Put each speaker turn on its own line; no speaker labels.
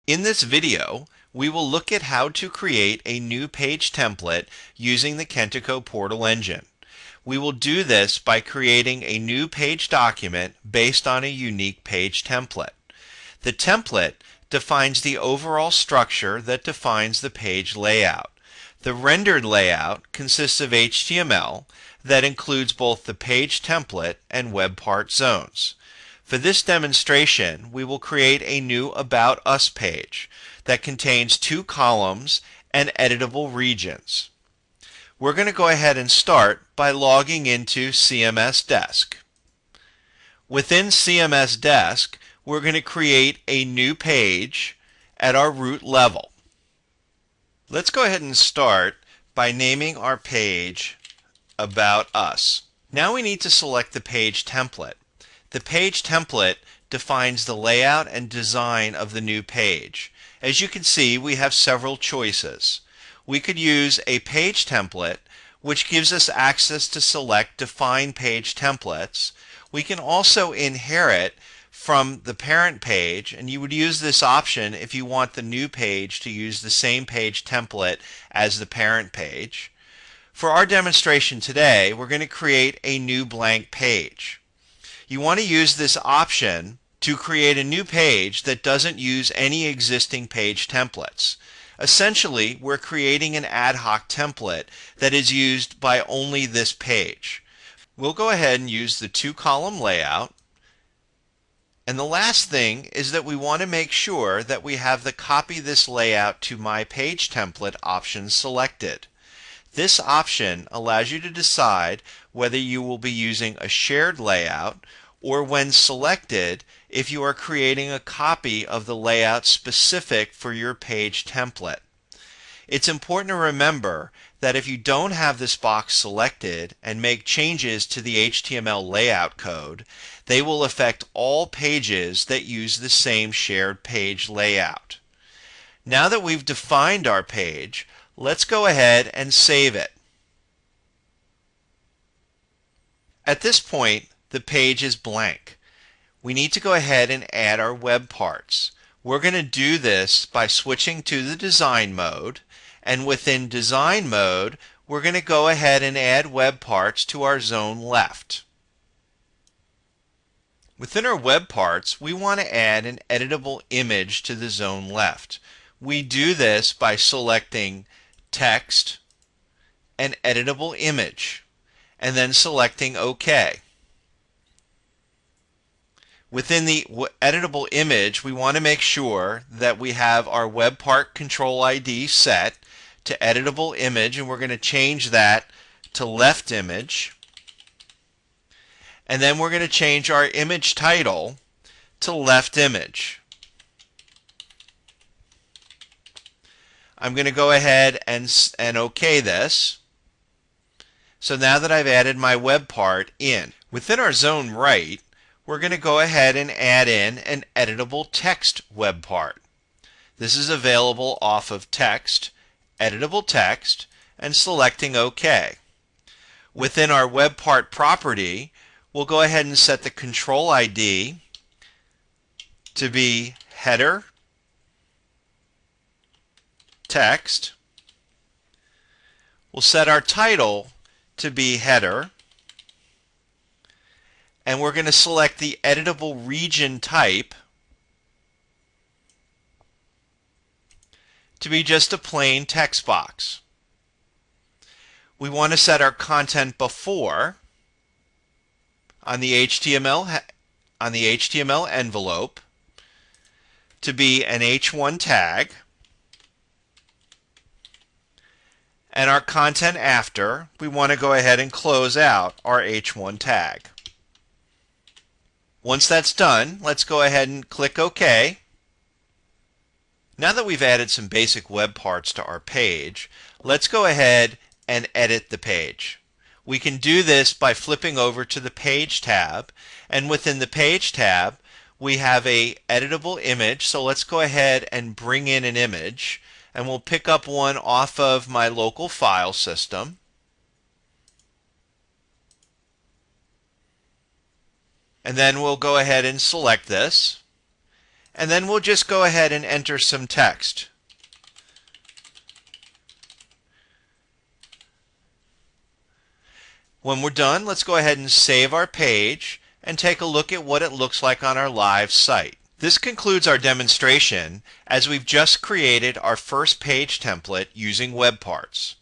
In this video, we will look at how to create a new page template using the Kentico Portal Engine. We will do this by creating a new page document based on a unique page template. The template defines the overall structure that defines the page layout. The rendered layout consists of HTML that includes both the page template and web part zones. For this demonstration, we will create a new About Us page that contains 2 columns and editable regions. We're going to go ahead and start by logging into CMS Desk. Within CMS Desk, we're going to create a new page at our root level. Let's go ahead and start by naming our page About Us. Now we need to select the page template. The page template defines the layout and design of the new page. As you can see, we have several choices. We could use a page template, which gives us access to select define page templates. We can also inherit from the parent page, and you would use this option if you want the new page to use the same page template as the parent page. For our demonstration today, we're going to create a new blank page. You want to use this option to create a new page that doesn't use any existing page templates. Essentially, we're creating an ad hoc template that is used by only this page. We'll go ahead and use the 2-column layout. And the last thing is that we want to make sure that we have the Copy This Layout to My Page Template option selected. This option allows you to decide whether you will be using a shared layout or, when selected, if you are creating a copy of the layout specific for your page template. It's important to remember that if you don't have this box selected and make changes to the HTML layout code, they will affect all pages that use the same shared page layout. Now that we've defined our page, let's go ahead and save it. At this point, the page is blank. We need to go ahead and add our web parts. We're going to do this by switching to the design mode, and within design mode, we're going to go ahead and add web parts to our zone left. Within our web parts, we want to add an editable image to the zone left. We do this by selecting Text and Editable Image, and then selecting OK. Within the editable image, we want to make sure that we have our web part control ID set to editable image, and we're going to change that to left image. And then we're going to change our image title to left image. I'm going to go ahead and OK this. So now that I've added my web part in, within our zone right, we're going to go ahead and add in an editable text web part. This is available off of Text, Editable Text, and selecting OK. Within our web part property, we'll go ahead and set the control ID to be header text. We'll set our title to be header, and we're going to select the editable region type to be just a plain text box. We want to set our content before on the HTML envelope to be an H1 tag, and our content after, we want to go ahead and close out our H1 tag. Once that's done, let's go ahead and click OK. Now that we've added some basic web parts to our page, let's go ahead and edit the page. We can do this by flipping over to the Page tab, and within the Page tab we have a editable image, so let's go ahead and bring in an image, and we'll pick up one off of my local file system. And then we'll go ahead and select this. and then we'll just go ahead and enter some text. When we're done, let's go ahead and save our page and take a look at what it looks like on our live site. This concludes our demonstration, as we've just created our first page template using web parts.